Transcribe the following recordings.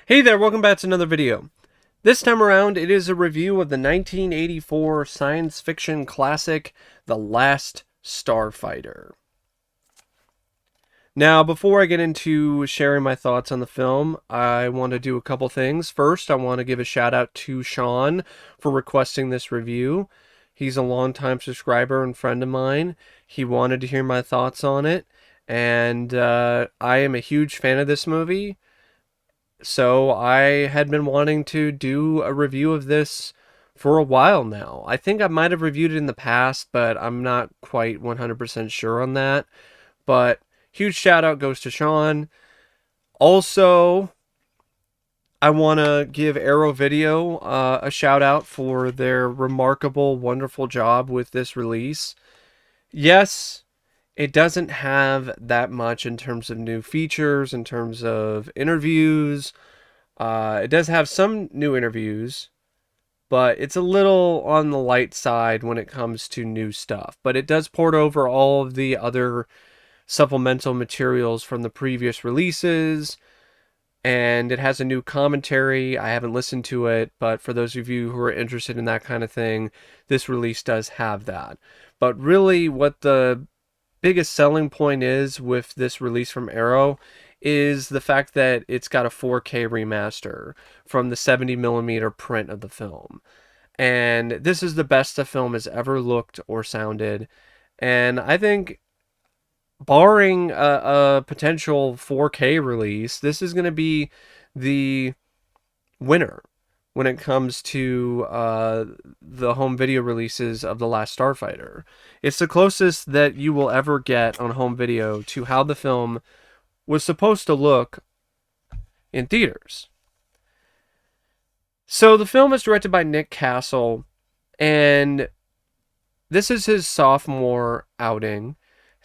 Hey there, welcome back to another video. This time around, it is a review of the 1984 science fiction classic, The Last Starfighter. Now, before I get into sharing my thoughts on the film, I want to do a couple things. First, I want to give a shout out to Sean for requesting this review. He's a longtime subscriber and friend of mine. He wanted to hear my thoughts on it, and I am a huge fan of this movie. So I had been wanting to do a review of this for a while now. I think I might have reviewed it in the past, but I'm not quite 100% sure on that. But huge shout out goes to Sean. Also, I want to give Arrow Video a shout out for their remarkable, wonderful job with this release. Yes, it doesn't have that much in terms of new features, in terms of interviews. It does have some new interviews, but it's a little on the light side when it comes to new stuff. But it does port over all of the other supplemental materials from the previous releases, and it has a new commentary. I haven't listened to it, but for those of you who are interested in that kind of thing, this release does have that. But really, what the biggest selling point is with this release from Arrow is the fact that it's got a 4K remaster from the 70 millimeter print of the film. And this is the best the film has ever looked or sounded. And I think, barring a potential 4K release, this is going to be the winner when it comes to the home video releases of The Last Starfighter. It's the closest that you will ever get on home video to how the film was supposed to look in theaters. So the film is directed by Nick Castle, and this is his sophomore outing.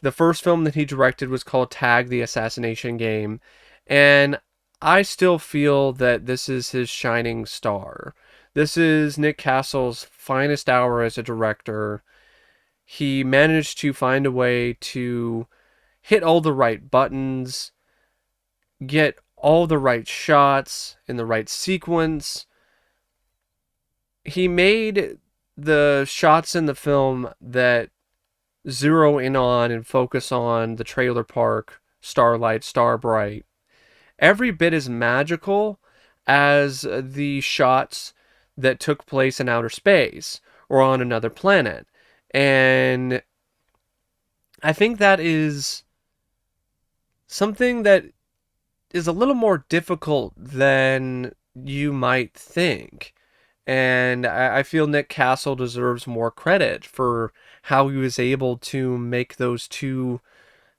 The first film that he directed was called Tag the Assassination Game, and I still feel that this is his shining star. This is Nick Castle's finest hour as a director. He managed to find a way to hit all the right buttons, get all the right shots in the right sequence. He made the shots in the film that zero in on and focus on the trailer park, Starlight, Starbright, every bit as magical as the shots that took place in outer space or on another planet. And I think that is something that is a little more difficult than you might think. And I feel Nick Castle deserves more credit for how he was able to make those two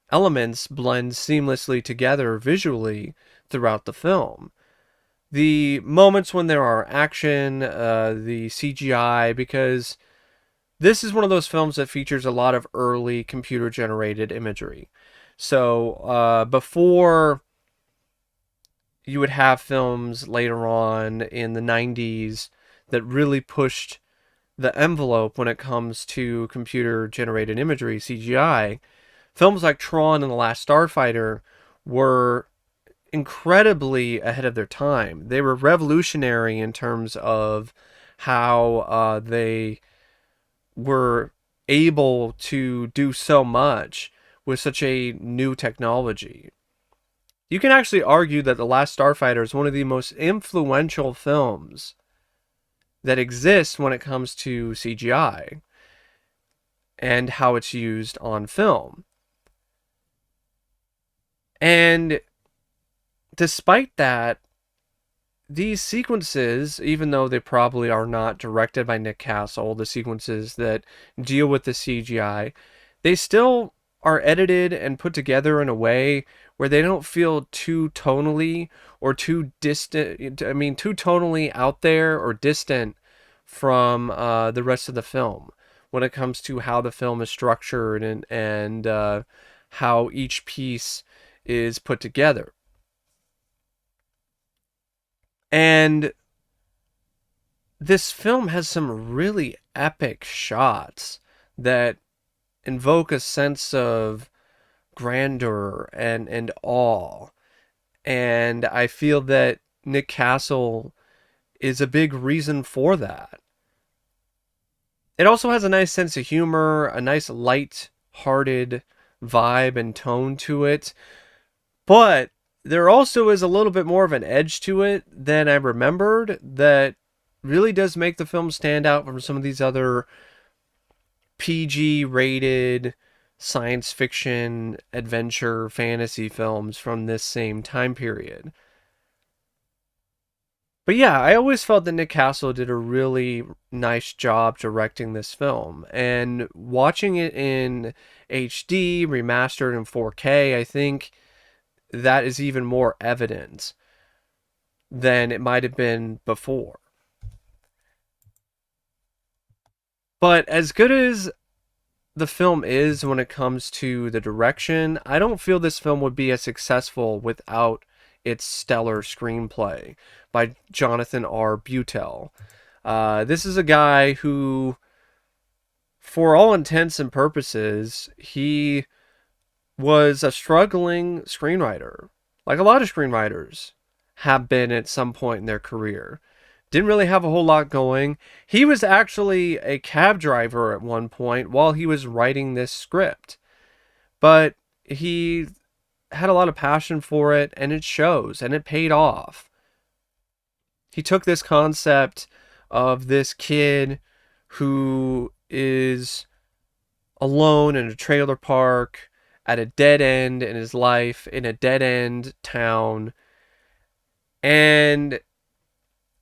elements blend seamlessly together visually throughout the film. The moments when there are action, the CGI, because this is one of those films that features a lot of early computer generated imagery. So before you would have films later on in the 90s that really pushed the envelope when it comes to computer generated imagery, CGI, films like Tron and The Last Starfighter were incredibly ahead of their time. They were revolutionary in terms of how they were able to do so much with such a new technology. You can actually argue that The Last Starfighter is one of the most influential films that exists when it comes to CGI and how it's used on film. And despite that, these sequences, even though they probably are not directed by Nick Castle, the sequences that deal with the CGI, they still are edited and put together in a way where they don't feel too tonally or too distant. I mean, too tonally out there or distant from the rest of the film when it comes to how the film is structured and how each piece is put together. And this film has some really epic shots that invoke a sense of grandeur and awe. And I feel that Nick Castle is a big reason for that. It also has a nice sense of humor, a nice light-hearted vibe and tone to it, but there also is a little bit more of an edge to it than I remembered that really does make the film stand out from some of these other PG rated science fiction, adventure, fantasy films from this same time period. But yeah, I always felt that Nick Castle did a really nice job directing this film. And watching it in HD, remastered in 4K, I think that is even more evident than it might have been before. But as good as the film is when it comes to the direction, I don't feel this film would be as successful without its stellar screenplay by Jonathan R. Butel. This is a guy who, for all intents and purposes, he was a struggling screenwriter, like a lot of screenwriters have been at some point in their career. Didn't really have a whole lot going. He was actually a cab driver at one point while he was writing this script, but he had a lot of passion for it, and it shows, and it paid off. He took this concept of this kid who is alone in a trailer park at a dead end in his life, in a dead end town, and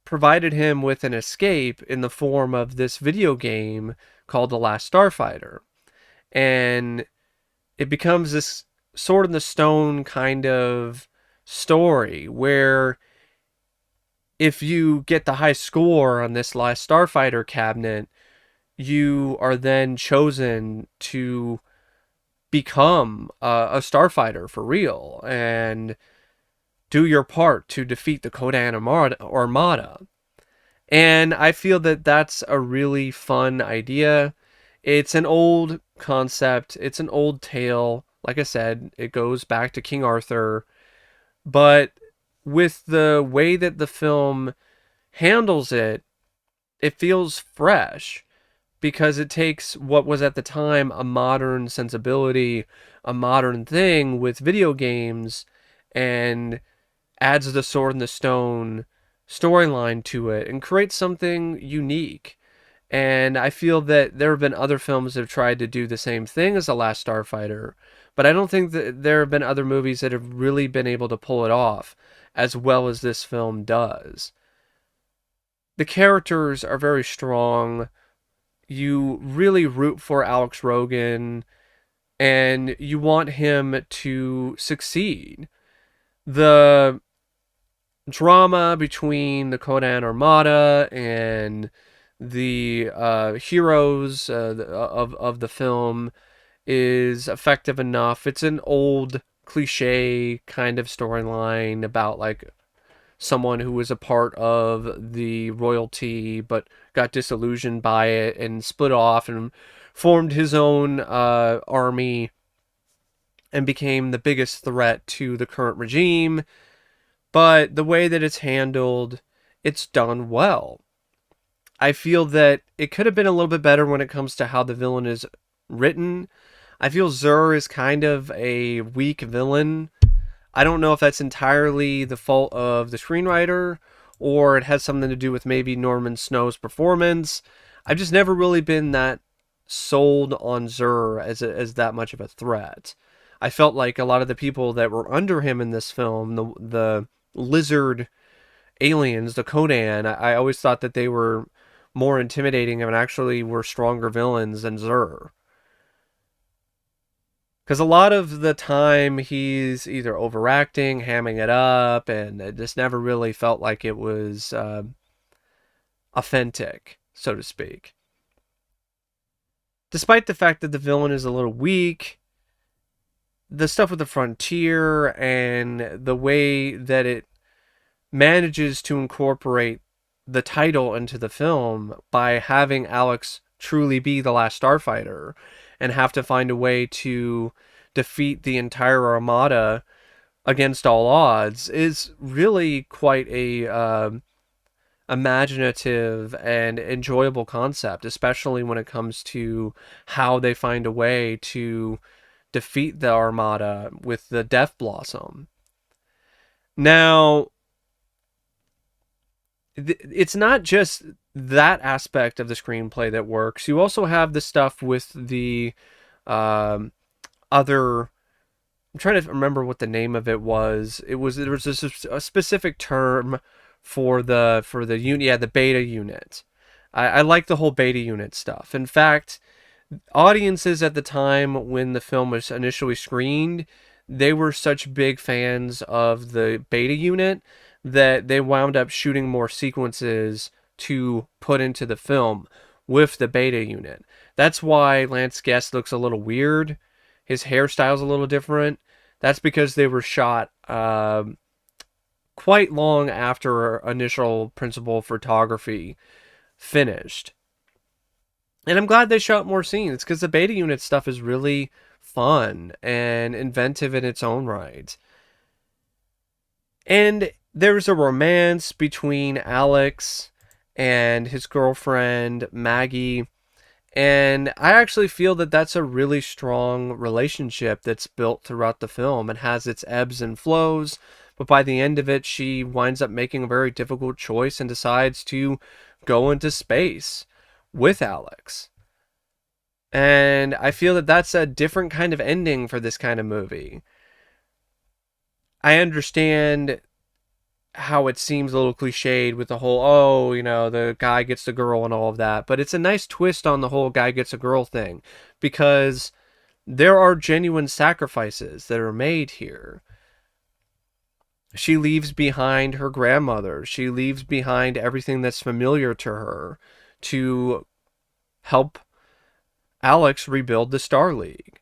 provided him with an escape in the form of this video game called The Last Starfighter. And it becomes this sword in the stone kind of story where if you get the high score on this Last Starfighter cabinet, you are then chosen to become a starfighter for real and do your part to defeat the Kodan Armada. And I feel that that's a really fun idea. It's an old concept, it's an old tale. Like I said, it goes back to King Arthur. But with the way that the film handles it, it feels fresh because it takes what was at the time a modern sensibility, a modern thing with video games, and adds the sword and the stone storyline to it and creates something unique. And I feel that there have been other films that have tried to do the same thing as The Last Starfighter, but I don't think that there have been other movies that have really been able to pull it off as well as this film does. The characters are very strong. You really root for Alex Rogan and you want him to succeed. The drama between the Kodan Armada and the heroes of the film is effective enough. It's an old cliche kind of storyline about like someone who was a part of the royalty but got disillusioned by it and split off and formed his own army and became the biggest threat to the current regime. But the way that it's handled, it's done well. I feel that it could have been a little bit better when it comes to how the villain is written. I feel Zur is kind of a weak villain. I don't know if that's entirely the fault of the screenwriter or it has something to do with maybe Norman Snow's performance. I've just never really been that sold on Zur as that much of a threat. I felt like a lot of the people that were under him in this film, the lizard aliens, the Kodan, I always thought that they were more intimidating and actually were stronger villains than Zur. Because a lot of the time he's either overacting, hamming it up, and it just never really felt like it was authentic, so to speak. Despite the fact that the villain is a little weak, the stuff with the frontier and the way that it manages to incorporate the title into the film by having Alex truly be the last Starfighter and have to find a way to defeat the entire armada against all odds is really quite a imaginative and enjoyable concept, especially when it comes to how they find a way to defeat the Armada with the Death Blossom. Now, it's not just that aspect of the screenplay that works. You also have the stuff with the um, other. I'm trying to remember what the name of it was. There was a specific term for the unit. Yeah, the beta unit. I like the whole beta unit stuff. In fact, audiences at the time when the film was initially screened, they were such big fans of the beta unit that they wound up shooting more sequences to put into the film with the beta unit. That's why Lance Guest looks a little weird. His hairstyle's a little different. That's because they were shot quite long after initial principal photography finished. And I'm glad they shot more scenes because the beta unit stuff is really fun and inventive in its own right. And there's a romance between Alex and his girlfriend, Maggie. And I actually feel that that's a really strong relationship that's built throughout the film. It has its ebbs and flows, but by the end of it, she winds up making a very difficult choice and decides to go into space with Alex. And I feel that that's a different kind of ending for this kind of movie. I understand how it seems a little cliched with the whole, oh, the guy gets the girl and all of that, but it's a nice twist on the whole guy gets a girl thing because there are genuine sacrifices that are made here. She leaves behind her grandmother. She leaves behind everything that's familiar to her to help Alex rebuild the Star League.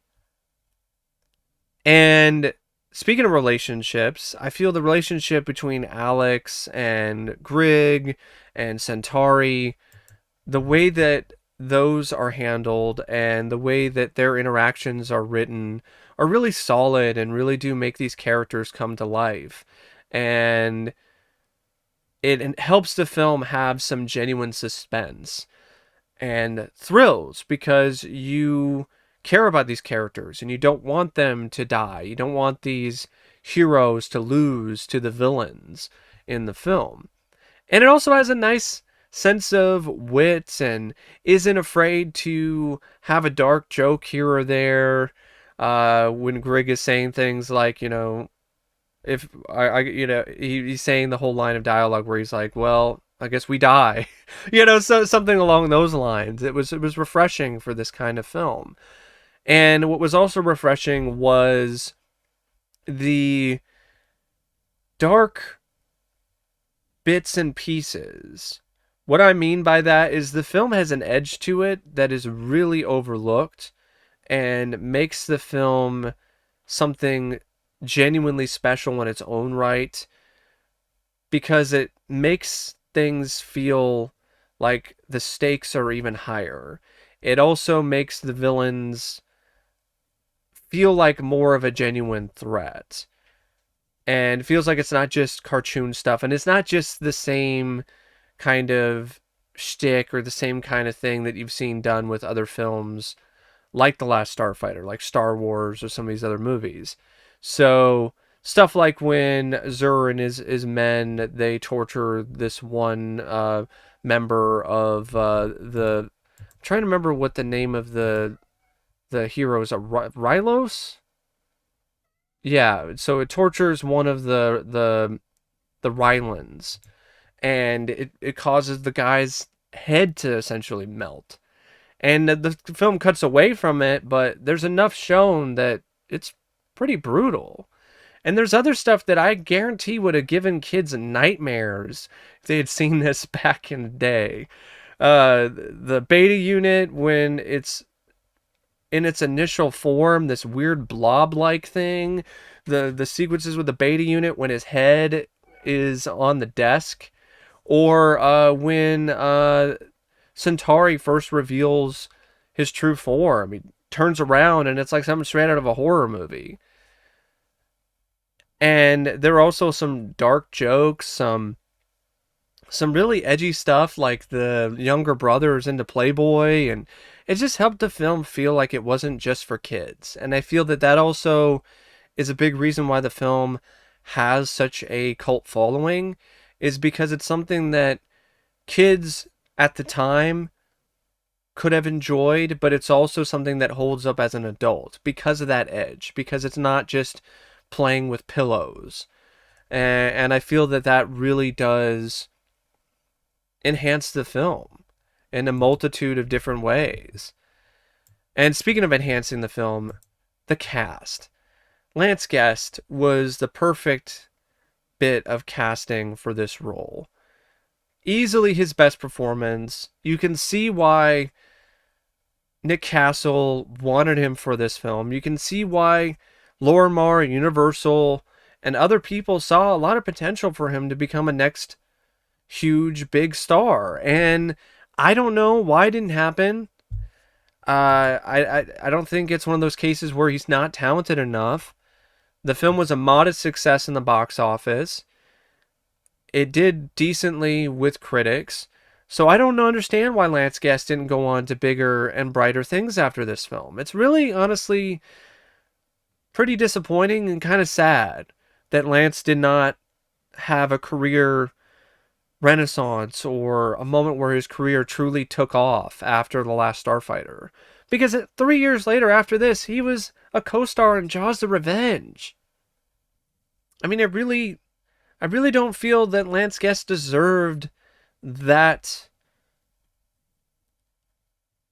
And speaking of relationships, I feel the relationship between Alex and Grig and Centauri, the way that those are handled and the way that their interactions are written are really solid and really do make these characters come to life. And it helps the film have some genuine suspense and thrills because you care about these characters and you don't want them to die. You don't want these heroes to lose to the villains in the film. And it also has a nice sense of wit and isn't afraid to have a dark joke here or there. When Grig is saying things like, if he's saying the whole line of dialogue where he's like, well, I guess we die, so something along those lines. It was refreshing for this kind of film. And what was also refreshing was the dark bits and pieces. What I mean by that is the film has an edge to it that is really overlooked and makes the film something genuinely special in its own right because it makes things feel like the stakes are even higher. It also makes the villains feel like more of a genuine threat. And it feels like it's not just cartoon stuff, and it's not just the same kind of shtick or the same kind of thing that you've seen done with other films like The Last Starfighter, like Star Wars or some of these other movies. So stuff like when Zur and his men, they torture this one member of the... I'm trying to remember what the name of the hero is. Rylos? Yeah, so it tortures one of the Rylands, and it causes the guy's head to essentially melt. And the film cuts away from it, but there's enough shown that it's pretty brutal. And there's other stuff that I guarantee would have given kids nightmares if they had seen this back in the day. The beta unit, when it's in its initial form, this weird blob-like thing. The sequences with the beta unit when his head is on the desk, or when Centauri first reveals his true form. He turns around and it's like something straight out of a horror movie. And there are also some dark jokes, some really edgy stuff like the younger brother is into Playboy, and it just helped the film feel like it wasn't just for kids. And I feel that that also is a big reason why the film has such a cult following, is because it's something that kids at the time could have enjoyed, but it's also something that holds up as an adult because of that edge, because it's not just playing with pillows. And I feel that that really does enhance the film in a multitude of different ways. And speaking of enhancing the film, the cast. Lance Guest was the perfect bit of casting for this role. Easily his best performance. You can see why Nick Castle wanted him for this film. You can see why Lorimar and Universal and other people saw a lot of potential for him to become a next huge big star. And I don't know why it didn't happen. I don't think it's one of those cases where he's not talented enough. The film was a modest success in the box office. It did decently with critics. So I don't understand why Lance Guest didn't go on to bigger and brighter things after this film. It's really, honestly, pretty disappointing and kind of sad that Lance did not have a career renaissance or a moment where his career truly took off after The Last Starfighter. Because 3 years later after this, he was a co-star in Jaws the Revenge. I mean, I really don't feel that Lance Guest deserved that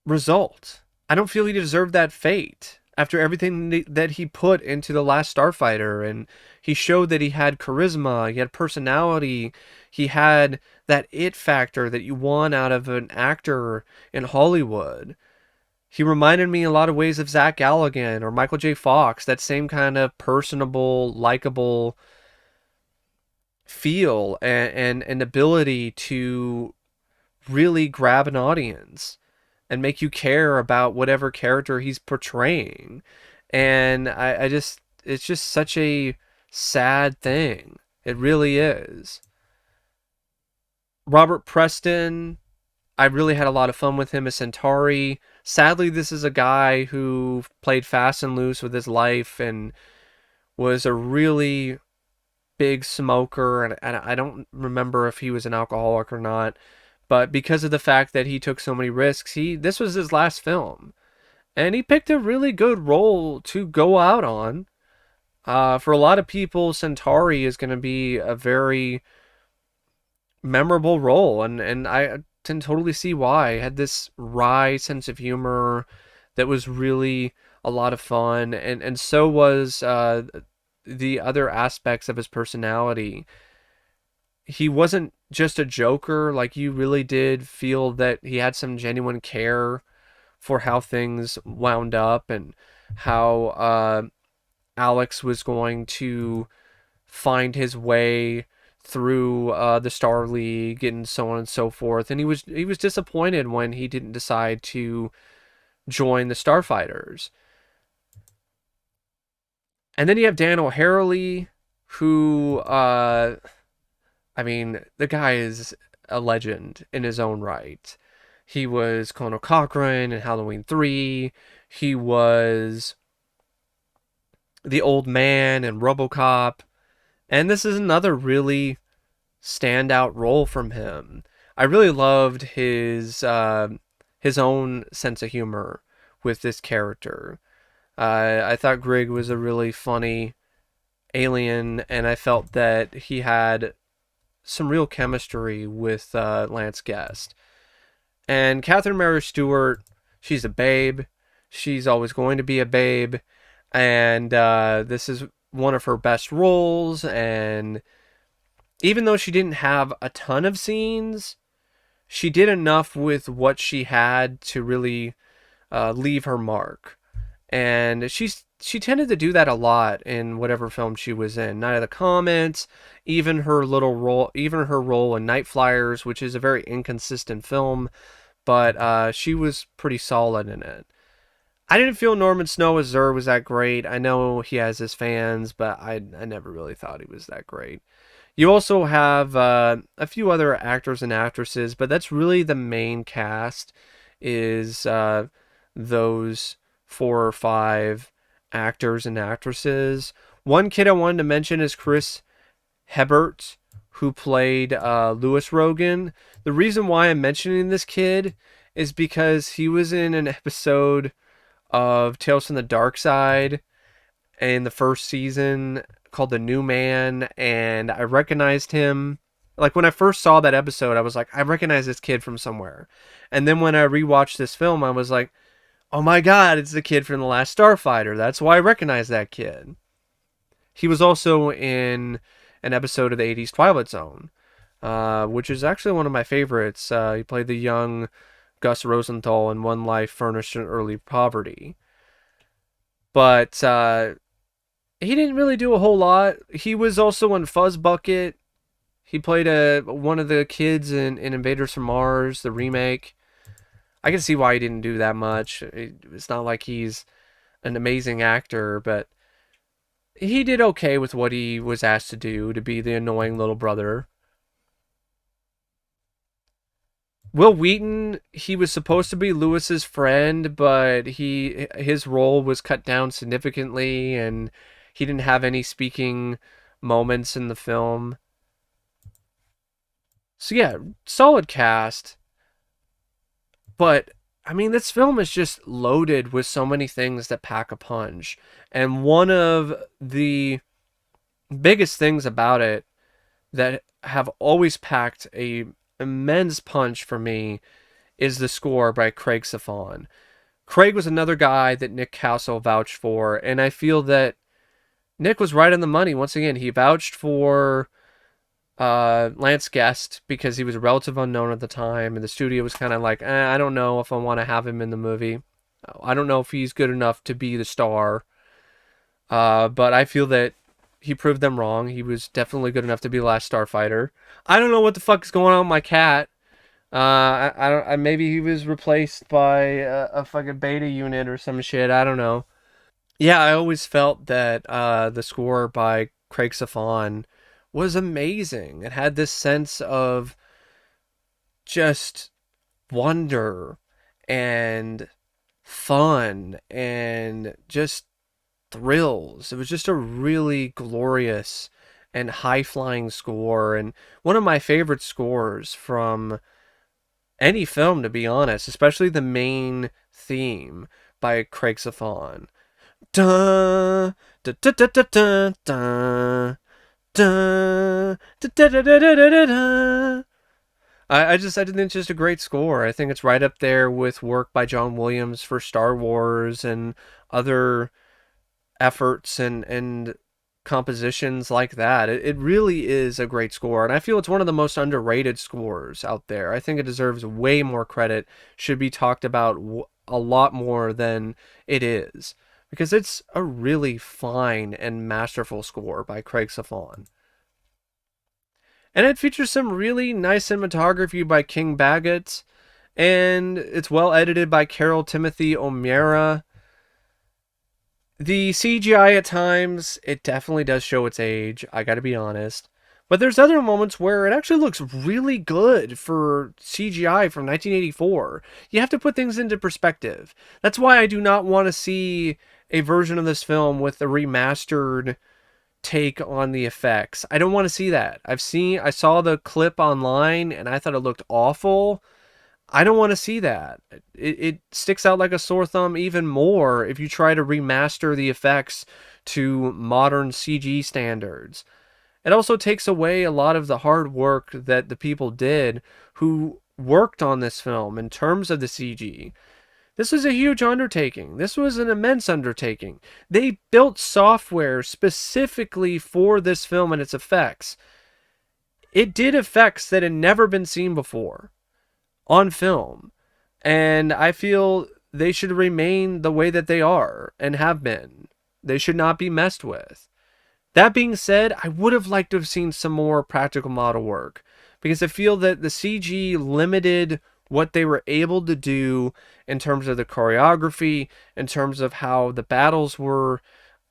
result. I don't feel he deserved that fate after everything that he put into The Last Starfighter. And he showed that he had charisma, he had personality, he had that it factor that you want out of an actor in Hollywood. He reminded me in a lot of ways of Zach Galligan or Michael J. Fox, that same kind of personable, likable feel and ability to really grab an audience and make you care about whatever character he's portraying. And I just, it's just such a sad thing. It really is. Robert Preston, I really had a lot of fun with him as Centauri. Sadly, this is a guy who played fast and loose with his life and was a really big smoker. And I don't remember if he was an alcoholic or not. But because of the fact that he took so many risks, this was his last film. And he picked a really good role to go out on. For a lot of people, Centauri is going to be a very memorable role. And I can totally see why. It had this wry sense of humor that was really a lot of fun. And so was the other aspects of his personality. He wasn't just a joker. Like, you really did feel that he had some genuine care for how things wound up and how Alex was going to find his way through the Star League and so on and so forth. And he was disappointed when he didn't decide to join the Starfighters. And then you have Daniel Harrelly, who I mean, the guy is a legend in his own right. He was Colonel Cochrane in Halloween 3. He was the old man in RoboCop. And this is another really standout role from him. I really loved his own sense of humor with this character. I thought Grigg was a really funny alien, and I felt that he had some real chemistry with Lance Guest. And Catherine Mary Stewart, she's a babe. She's always going to be a babe. And this is one of her best roles. And even though she didn't have a ton of scenes, she did enough with what she had to really leave her mark. And she tended to do that a lot in whatever film she was in. Night of the Comets, even her role in Night Flyers, which is a very inconsistent film, but she was pretty solid in it. I didn't feel Norman Snow as Zer was that great. I know he has his fans, but I never really thought he was that great. You also have a few other actors and actresses, but that's really the main cast is those four or five actors and actresses. One kid I wanted to mention is Chris Hebert, who played Lewis Rogan. The reason why I'm mentioning this kid is because he was in an episode of Tales from the Dark Side in the first season called The New Man, and I recognized him. Like when I first saw that episode, I was like, I recognize this kid from somewhere. And then when I rewatched this film, I was like, oh my god, it's the kid from The Last Starfighter. That's why I recognize that kid. He was also in an episode of the 80s Twilight Zone, which is actually one of my favorites. He played the young Gus Rosenthal in One Life Furnished in Early Poverty. But he didn't really do a whole lot. He was also in Fuzz Bucket. He played one of the kids in Invaders from Mars, the remake. I can see why he didn't do that much. It's not like he's an amazing actor, but he did okay with what he was asked to do to be the annoying little brother. Will Wheaton, he was supposed to be Lewis's friend, but his role was cut down significantly, and he didn't have any speaking moments in the film. So yeah, solid cast, but I mean this film is just loaded with so many things that pack a punch. And one of the biggest things about it that have always packed a immense punch for me is the score by Craig Safan. Craig was another guy that Nick Castle vouched for, and I feel that Nick was right on the money. Once again, he vouched for Lance Guest because he was a relative unknown at the time, and the studio was kind of like, I don't know if I want to have him in the movie. I don't know if he's good enough to be the star. But I feel that he proved them wrong. He was definitely good enough to be Last Starfighter. I don't know what the fuck is going on with my cat. I don't. Maybe he was replaced by a fucking beta unit or some shit. I don't know. Yeah, I always felt that the score by Craig Safan was amazing. It had this sense of just wonder and fun and just thrills. It was just a really glorious and high flying score, and one of my favorite scores from any film, to be honest, especially the main theme by Craig Safan. Dun, da, da, da, da, da, da, da, da, da, da, da, da, da, da. I think it's just a great score. I think it's right up there with work by John Williams for Star Wars and other efforts and compositions like that. It really is a great score, and I feel it's one of the most underrated scores out there. I think it deserves way more credit, should be talked about a lot more than it is, because it's a really fine and masterful score by Craig Safan. And it features some really nice cinematography by King Baggett, and it's well edited by Carol Timothy O'Meara. The CGI at times, it definitely does show its age, I gotta be honest. But there's other moments where it actually looks really good for CGI from 1984. You have to put things into perspective. That's why I do not want to see a version of this film with a remastered take on the effects. I don't want to see that. I saw the clip online and I thought it looked awful. I don't want to see that. It sticks out like a sore thumb even more if you try to remaster the effects to modern CG standards. It also takes away a lot of the hard work that the people did who worked on this film in terms of the CG. This was a huge undertaking. This was an immense undertaking. They built software specifically for this film and its effects. It did effects that had never been seen before on film. And I feel they should remain the way that they are and have been. They should not be messed with. That being said, I would have liked to have seen some more practical model work because I feel that the CG limited what they were able to do in terms of the choreography, in terms of how the battles were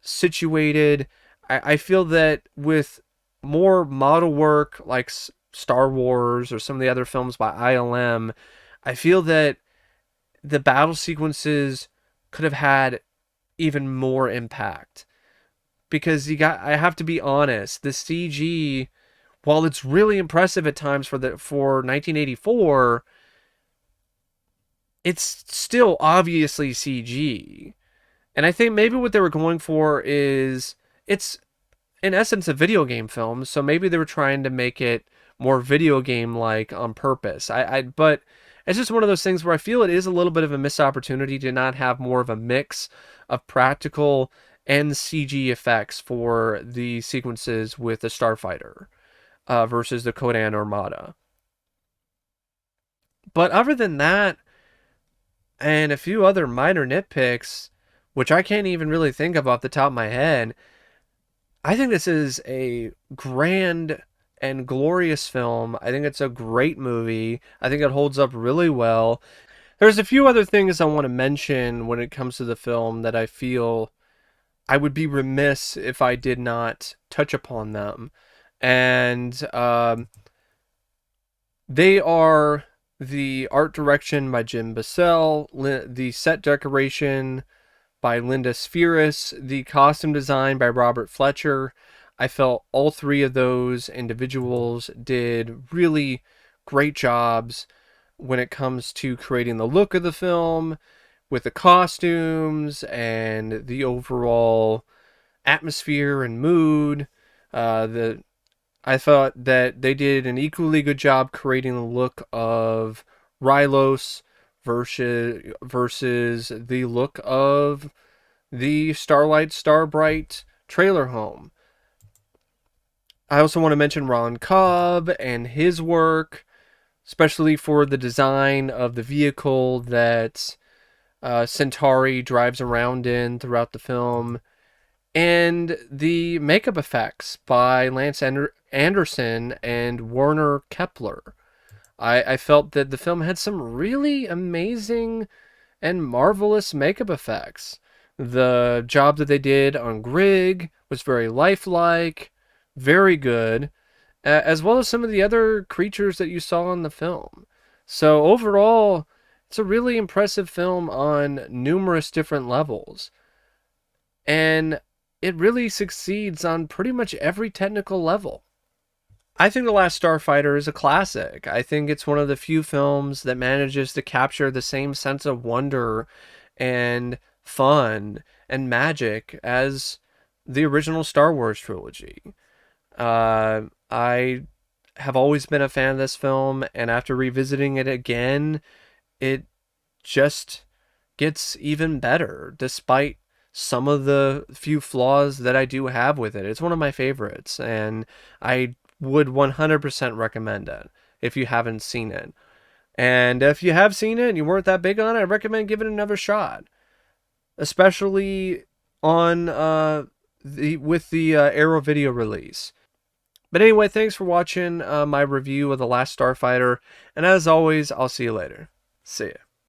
situated. I feel that with more model work like Star Wars or some of the other films by ILM, I feel that the battle sequences could have had even more impact. Because I have to be honest, the CG, while it's really impressive at times for 1984, it's still obviously CG. And I think maybe what they were going for is it's in essence a video game film, so maybe they were trying to make it more video game like on purpose. But it's just one of those things where I feel it is a little bit of a missed opportunity to not have more of a mix of practical and CG effects for the sequences with the Starfighter versus the Kodan Armada. But other than that, and a few other minor nitpicks, which I can't even really think of off the top of my head, I think this is a grand and glorious film. I think it's a great movie. I think it holds up really well. There's a few other things I want to mention when it comes to the film that I feel I would be remiss if I did not touch upon them. And they are the art direction by Jim Bissell, the set decoration by Linda Spheris, the costume design by Robert Fletcher. I felt all three of those individuals did really great jobs when it comes to creating the look of the film with the costumes and the overall atmosphere and mood. The I thought that they did an equally good job creating the look of Rylos versus the look of the Starlight Starbright trailer home. I also want to mention Ron Cobb and his work, especially for the design of the vehicle that Centauri drives around in throughout the film, and the makeup effects by Lance Anderson and Werner Kepler. I felt that the film had some really amazing and marvelous makeup effects. The job that they did on Grig was very lifelike, very good, as well as some of the other creatures that you saw in the film. So overall, it's a really impressive film on numerous different levels. And it really succeeds on pretty much every technical level. I think The Last Starfighter is a classic. I think it's one of the few films that manages to capture the same sense of wonder and fun and magic as the original Star Wars trilogy. I have always been a fan of this film, and after revisiting it again, it just gets even better, despite some of the few flaws that I do have with it. It's one of my favorites, and I would 100% recommend it if you haven't seen it. And if you have seen it and you weren't that big on it, I recommend giving it another shot, especially on the Arrow video release. But anyway, thanks for watching my review of The Last Starfighter, and as always, I'll see you later. See ya.